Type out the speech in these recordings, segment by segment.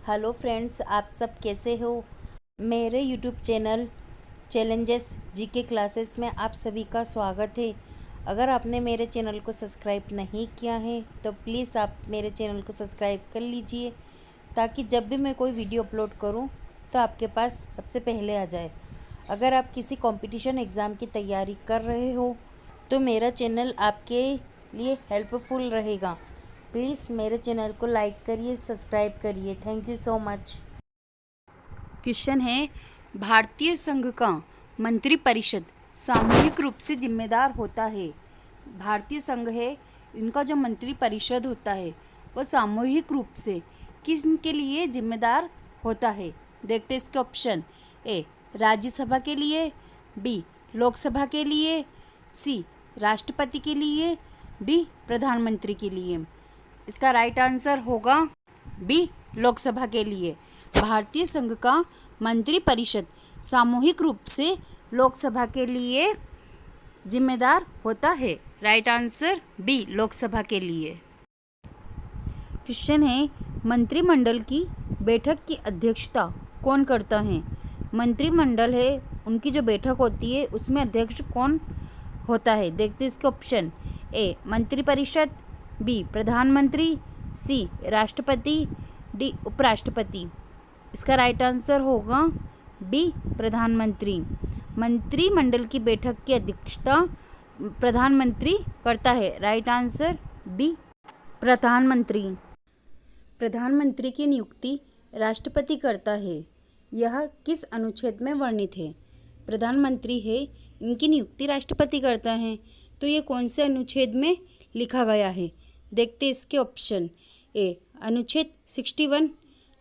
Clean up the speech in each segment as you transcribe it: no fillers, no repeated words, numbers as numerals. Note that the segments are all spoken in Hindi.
हेलो फ्रेंड्स, आप सब कैसे हो। मेरे YouTube channel challenges GK classes में आप सभी का स्वागत है। अगर आपने मेरे चैनल को सब्सक्राइब नहीं किया है तो प्लीज़ आप मेरे चैनल को सब्सक्राइब कर लीजिए, ताकि जब भी मैं कोई वीडियो अपलोड करूं तो आपके पास सबसे पहले आ जाए। अगर आप किसी कंपटीशन एग्ज़ाम की तैयारी कर रहे हो तो मेरा चैनल आपके लिए हेल्पफुल रहेगा। प्लीज़ मेरे चैनल को लाइक करिए, सब्सक्राइब करिए। Thank you so much. Question है, भारतीय संघ का मंत्रिपरिषद सामूहिक रूप से जिम्मेदार होता है। भारतीय संघ है, इनका जो मंत्रिपरिषद होता है वो सामूहिक रूप से किसके लिए जिम्मेदार होता है। देखते हैं इसके ऑप्शन। ए राज्यसभा के लिए, बी लोकसभा के लिए, सी राष्ट्रपति के लिए, डी प्रधानमंत्री के लिए। इसका राइट आंसर होगा बी लोकसभा के लिए। भारतीय संघ का मंत्रिपरिषद सामूहिक रूप से लोकसभा के लिए जिम्मेदार होता है। राइट आंसर बी लोकसभा के लिए। क्वेश्चन है, मंत्रिमंडल की बैठक की अध्यक्षता कौन करता है। मंत्रिमंडल है, उनकी जो बैठक होती है उसमें अध्यक्ष कौन होता है। देखते हैं इसके ऑप्शन। ए मंत्रिपरिषद, बी प्रधानमंत्री, सी राष्ट्रपति, डी उपराष्ट्रपति। इसका राइट आंसर होगा बी प्रधानमंत्री। मंत्रिमंडल की बैठक की अध्यक्षता प्रधानमंत्री करता है। राइट आंसर बी प्रधानमंत्री। प्रधानमंत्री की नियुक्ति राष्ट्रपति करता है। यह किस अनुच्छेद में वर्णित है। प्रधानमंत्री है, इनकी नियुक्ति राष्ट्रपति करता है, तो ये कौन से अनुच्छेद में लिखा गया है। देखते इसके ऑप्शन। ए अनुच्छेद 61,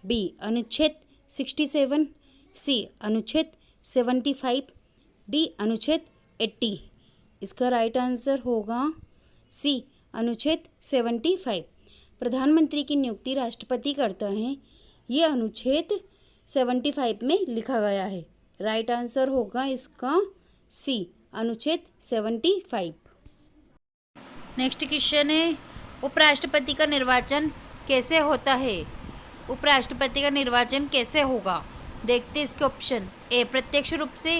बी अनुच्छेद 67, सी अनुच्छेद 75, डी अनुच्छेद 80। इसका राइट आंसर होगा सी अनुच्छेद 75। प्रधानमंत्री की नियुक्ति राष्ट्रपति करता है, ये अनुच्छेद 75 में लिखा गया है। राइट आंसर होगा इसका सी अनुच्छेद 75। नेक्स्ट क्वेश्चन है, उपराष्ट्रपति का निर्वाचन कैसे होता है। उपराष्ट्रपति का निर्वाचन कैसे होगा। देखते इसके ऑप्शन। ए प्रत्यक्ष रूप से,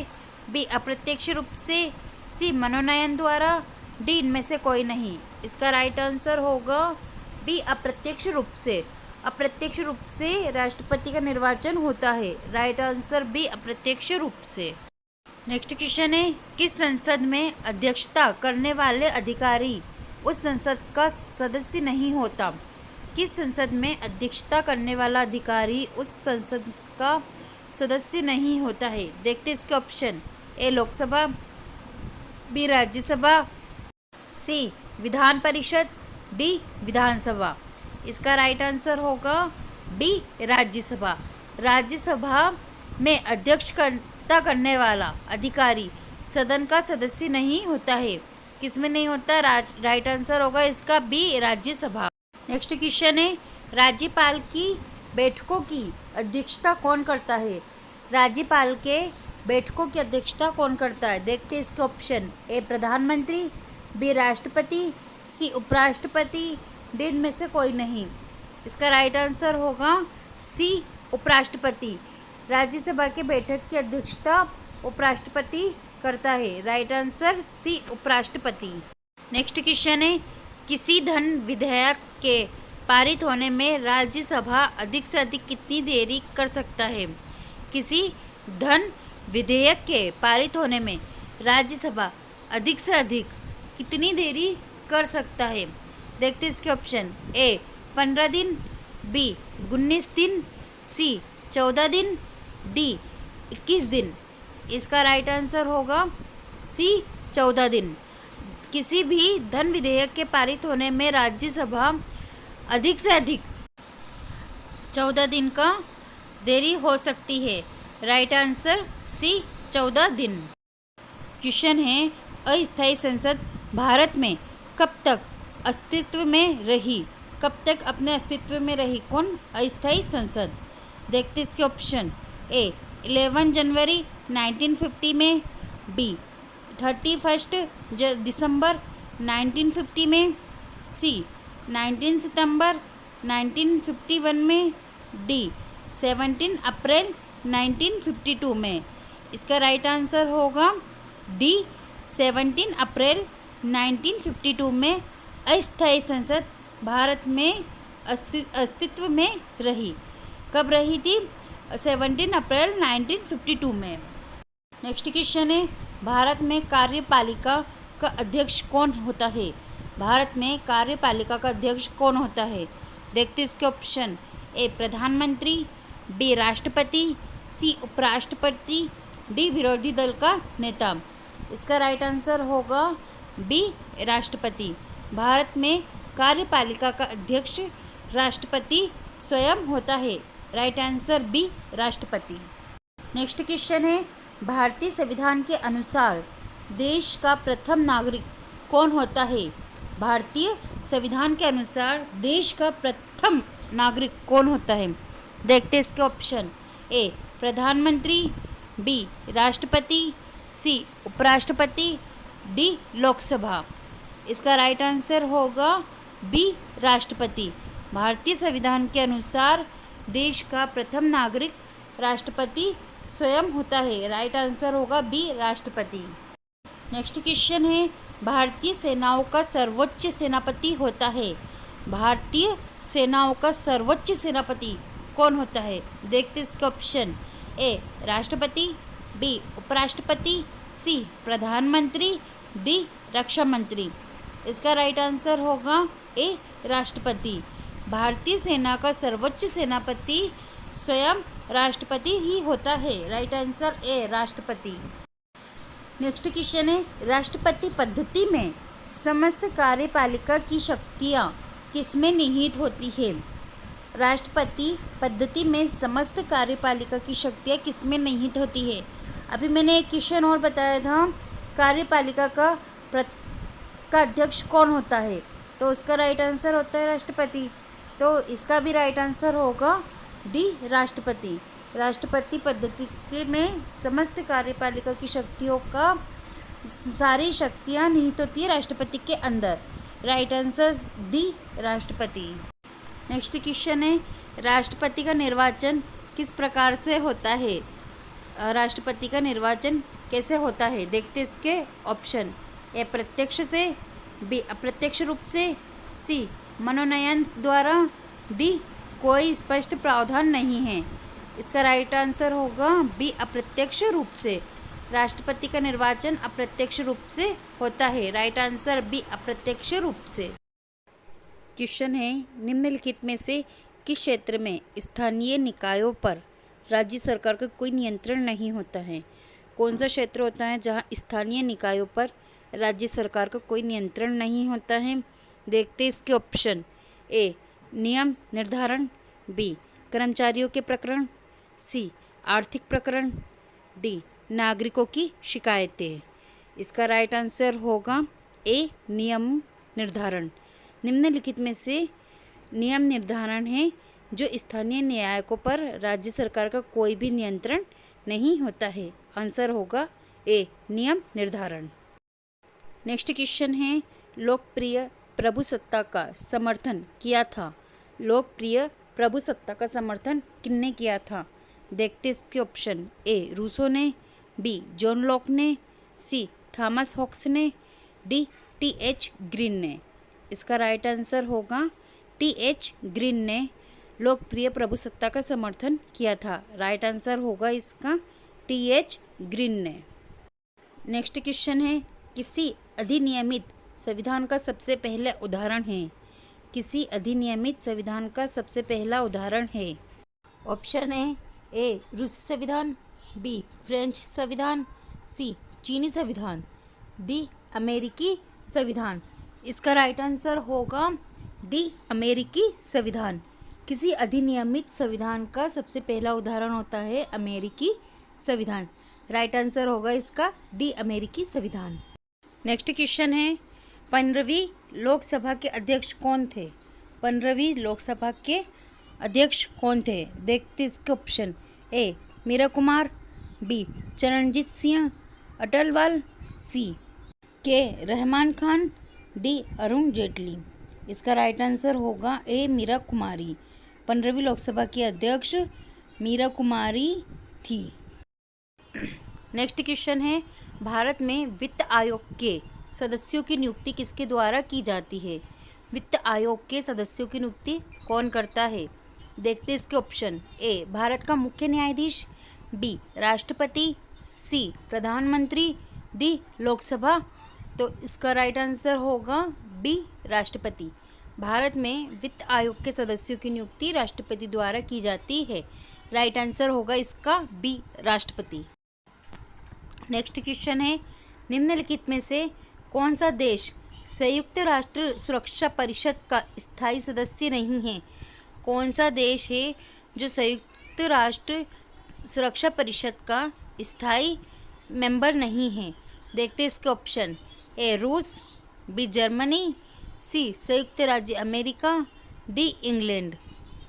बी अप्रत्यक्ष रूप से, सी मनोनयन द्वारा, डी इनमें से कोई नहीं। इसका राइट आंसर होगा डी अप्रत्यक्ष रूप से। अप्रत्यक्ष रूप से राष्ट्रपति का निर्वाचन होता है। राइट आंसर बी अप्रत्यक्ष रूप से। नेक्स्ट क्वेश्चन है, किस संसद में अध्यक्षता करने वाले अधिकारी उस संसद का सदस्य नहीं होता। किस संसद में अध्यक्षता करने वाला अधिकारी उस संसद का सदस्य नहीं होता है। देखते इसके ऑप्शन। ए लोकसभा, बी राज्यसभा, सी विधान परिषद, डी विधानसभा। इसका राइट आंसर होगा डी राज्यसभा। राज्यसभा में अध्यक्षता करने वाला अधिकारी सदन का सदस्य नहीं होता है। किसमें नहीं होता। राइट आंसर होगा इसका बी राज्यसभा। नेक्स्ट क्वेश्चन है, राज्यपाल की बैठकों की अध्यक्षता कौन करता है। राज्यपाल के बैठकों की अध्यक्षता कौन करता है। देखते इसके ऑप्शन। ए प्रधानमंत्री, बी राष्ट्रपति, सी उपराष्ट्रपति, डी में से कोई नहीं। इसका राइट आंसर होगा सी उपराष्ट्रपति। राज्यसभा के बैठक की अध्यक्षता उपराष्ट्रपति करता है। राइट आंसर सी उपराष्ट्रपति। नेक्स्ट क्वेश्चन है, किसी धन विधेयक के पारित होने में राज्यसभा अधिक से अधिक कितनी देरी कर सकता है। किसी धन विधेयक के पारित होने में राज्यसभा अधिक से अधिक कितनी देरी कर सकता है। देखते इसके ऑप्शन। ए 15 दिन, बी 19 दिन, सी 14 दिन, डी 21 दिन। इसका राइट आंसर होगा सी 14 दिन। किसी भी धन विधेयक के पारित होने में राज्यसभा अधिक से अधिक 14 दिन का देरी हो सकती है। राइट आंसर सी 14 दिन। क्वेश्चन है, अस्थायी संसद भारत में कब तक अस्तित्व में रही। कब तक अपने अस्तित्व में रही कौन अस्थायी संसद। देखते इसके ऑप्शन। ए 11 जनवरी 1950 में, बी 31 दिसंबर 1950 में, सी 19 सितंबर 1951 में, डी 17 अप्रैल 1952 में। इसका राइट आंसर होगा डी, 17 अप्रैल 1952 में अस्थायी संसद भारत में अस्तित्व में रही। कब रही थी? 17 अप्रैल 1952 में। नेक्स्ट क्वेश्चन है, भारत में कार्यपालिका का अध्यक्ष कौन होता है? भारत में कार्यपालिका का अध्यक्ष कौन होता है? देखते इसके ऑप्शन। ए प्रधानमंत्री, बी राष्ट्रपति, सी उपराष्ट्रपति, डी विरोधी दल का नेता। इसका राइट आंसर होगा बी राष्ट्रपति। भारत में कार्यपालिका का अध्यक्ष राष्ट्रपति स्वयं होता है। राइट आंसर बी राष्ट्रपति। नेक्स्ट क्वेश्चन है, भारतीय संविधान के अनुसार देश का प्रथम नागरिक कौन होता है? भारतीय संविधान के अनुसार देश का प्रथम नागरिक कौन होता है? देखते इसके ऑप्शन। ए प्रधानमंत्री, बी राष्ट्रपति, सी उपराष्ट्रपति, डी लोकसभा। इसका राइट आंसर होगा बी राष्ट्रपति। भारतीय संविधान के अनुसार देश का प्रथम नागरिक राष्ट्रपति स्वयं होता है। राइट आंसर होगा बी राष्ट्रपति। नेक्स्ट क्वेश्चन है, भारतीय सेनाओं का सर्वोच्च सेनापति होता है। भारतीय सेनाओं का सर्वोच्च सेनापति कौन होता है? देखते इसके ऑप्शन। ए राष्ट्रपति, बी उपराष्ट्रपति, सी प्रधानमंत्री, डी रक्षा मंत्री। इसका राइट आंसर होगा ए राष्ट्रपति। भारतीय सेना का सर्वोच्च सेनापति स्वयं राष्ट्रपति ही होता है। राइट आंसर ए राष्ट्रपति। नेक्स्ट क्वेश्चन है, राष्ट्रपति पद्धति में समस्त कार्यपालिका की शक्तियाँ किसमें निहित होती है? राष्ट्रपति पद्धति में समस्त कार्यपालिका की शक्तियाँ किसमें निहित होती है? अभी मैंने एक क्वेश्चन और बताया था, कार्यपालिका का अध्यक्ष कौन होता है? तो उसका राइट आंसर होता है राष्ट्रपति। तो इसका भी राइट आंसर होगा डी राष्ट्रपति। राष्ट्रपति पद्धति के में समस्त कार्यपालिका की शक्तियों का सारी शक्तियाँ निहित होती है राष्ट्रपति के अंदर। राइट आंसर डी राष्ट्रपति। नेक्स्ट क्वेश्चन है, राष्ट्रपति का निर्वाचन किस प्रकार से होता है? राष्ट्रपति का निर्वाचन कैसे होता है? देखते इसके ऑप्शन। ए प्रत्यक्ष से, बी अप्रत्यक्ष रूप से, सी मनोनयन द्वारा, डी कोई स्पष्ट प्रावधान नहीं है। इसका राइट आंसर होगा बी अप्रत्यक्ष रूप से। राष्ट्रपति का निर्वाचन अप्रत्यक्ष रूप से होता है। राइट आंसर बी अप्रत्यक्ष रूप से। क्वेश्चन है, निम्नलिखित में से किस क्षेत्र में स्थानीय निकायों पर राज्य सरकार का कोई नियंत्रण नहीं होता है? कौन सा क्षेत्र होता है जहां स्थानीय निकायों पर राज्य सरकार का कोई नियंत्रण नहीं होता है? देखते इसके ऑप्शन। ए नियम निर्धारण, बी कर्मचारियों के प्रकरण, सी आर्थिक प्रकरण, डी नागरिकों की शिकायतें। इसका राइट आंसर होगा ए नियम निर्धारण। निम्नलिखित में से नियम निर्धारण है जो स्थानीय न्यायिकों पर राज्य सरकार का कोई भी नियंत्रण नहीं होता है। आंसर होगा ए नियम निर्धारण। नेक्स्ट क्वेश्चन है, लोकप्रिय प्रभुसत्ता का समर्थन किया था? लोकप्रिय प्रभुसत्ता का समर्थन किसने किया था? देखते इसके ऑप्शन। ए रूसो ने, बी जॉन लॉक ने, सी थॉमस हॉब्स ने, डी टी.एच. ग्रीन ने। इसका राइट आंसर होगा टी.एच. ग्रीन ने लोकप्रिय प्रभुसत्ता का समर्थन किया था। राइट आंसर होगा इसका टी.एच. ग्रीन ने। नेक्स्ट क्वेश्चन है, किसी अधिनियमित संविधान का सबसे पहला उदाहरण है? किसी अधिनियमित संविधान का सबसे पहला उदाहरण है? ऑप्शन है ए रूसी संविधान, बी फ्रेंच संविधान, सी चीनी संविधान, डी अमेरिकी संविधान। इसका राइट आंसर होगा डी अमेरिकी संविधान। किसी अधिनियमित संविधान का सबसे पहला उदाहरण होता है अमेरिकी संविधान। राइट आंसर होगा इसका डी अमेरिकी संविधान। नेक्स्ट क्वेश्चन है, 15वीं लोकसभा के अध्यक्ष कौन थे? 15वीं लोकसभा के अध्यक्ष कौन थे? देखते इसके ऑप्शन। ए मीरा कुमार, बी चरणजीत सिंह अटलवाल, सी के रहमान खान, डी अरुण जेटली। इसका राइट आंसर होगा ए मीरा कुमारी। 15वीं लोकसभा के अध्यक्ष मीरा कुमारी थी। नेक्स्ट क्वेश्चन है, भारत में वित्त आयोग के सदस्यों की नियुक्ति किसके द्वारा की जाती है? वित्त आयोग के सदस्यों की नियुक्ति कौन करता है? देखते हैं इसके ऑप्शन। ए, भारत का मुख्य न्यायाधीश, बी, राष्ट्रपति, सी, प्रधानमंत्री, डी, लोकसभा। तो इसका राइट आंसर होगा बी, राष्ट्रपति। भारत में वित्त आयोग के सदस्यों की नियुक्ति राष्ट्रपति द्वारा की जाती है। राइट आंसर होगा इसका बी, राष्ट्रपति। नेक्स्ट क्वेश्चन है, निम्नलिखित में से कौन सा देश संयुक्त राष्ट्र सुरक्षा परिषद का स्थायी सदस्य नहीं है? कौन सा देश है जो संयुक्त राष्ट्र सुरक्षा परिषद का स्थायी मेंबर नहीं है? देखते हैं इसके ऑप्शन। ए, रूस, बी, जर्मनी, सी, संयुक्त राज्य अमेरिका, डी, इंग्लैंड।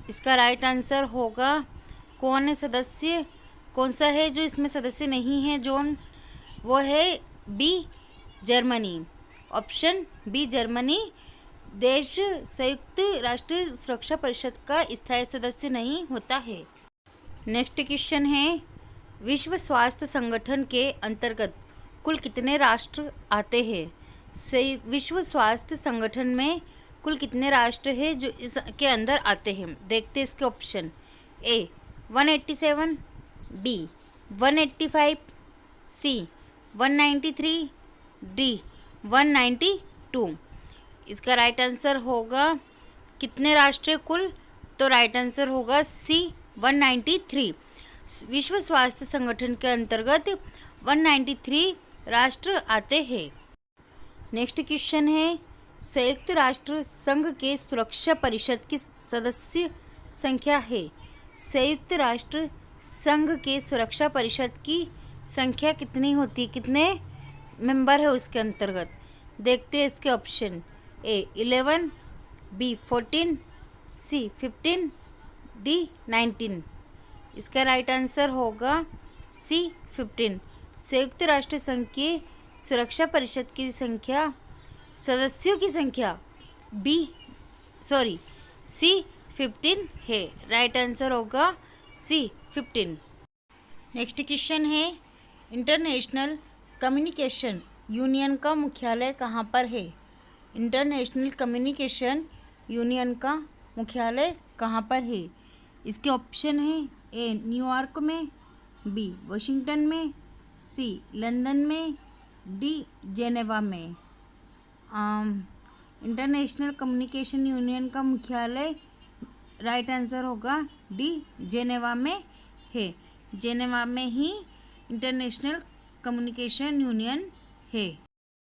इसका राइट आंसर होगा, कौन है सदस्य, कौन सा है जो इसमें सदस्य नहीं है जोन, वो है B, Germany. Option B, Germany देश संयुक्त राष्ट्र सुरक्षा परिषद का स्थायी सदस्य नहीं होता है। नेक्स्ट क्वेश्चन है, विश्व स्वास्थ्य संगठन के अंतर्गत कुल कितने राष्ट्र आते हैं? विश्व स्वास्थ्य संगठन में कुल कितने राष्ट्र हैं जो इसके अंदर आते हैं? देखते हैं इसके ऑप्शन। ए, 187, बी, 185, सी, 193, डी, 192। इसका राइट आंसर होगा, कितने राष्ट्र हैं कुल? तो राइट आंसर होगा सी, 193। विश्व स्वास्थ्य संगठन के अंतर्गत 193 राष्ट्र आते हैं। नेक्स्ट क्वेश्चन है, संयुक्त राष्ट्र संघ के सुरक्षा परिषद की सदस्य संख्या है? संयुक्त राष्ट्र संघ के सुरक्षा परिषद की संख्या कितनी होती है, कितने मेंबर है उसके अंतर्गत? देखते हैं इसके ऑप्शन। ए, 11, बी, 14, सी, 15, डी, 19। इसका राइट आंसर होगा सी, 15। संयुक्त राष्ट्र संघ के सुरक्षा परिषद की संख्या, सदस्यों की संख्या सी, 15 है। राइट आंसर होगा सी, 15। नेक्स्ट क्वेश्चन है, इंटरनेशनल कम्युनिकेशन यूनियन का मुख्यालय कहाँ पर है? इंटरनेशनल कम्युनिकेशन यूनियन का मुख्यालय कहाँ पर है? इसके ऑप्शन है। ए, न्यूयॉर्क में, बी, वाशिंगटन में, सी, लंदन में, डी, जेनेवा में। इंटरनेशनल कम्युनिकेशन यूनियन का मुख्यालय, राइट आंसर होगा डी, जेनेवा में है। जेनेवा में ही इंटरनेशनल कम्युनिकेशन यूनियन है।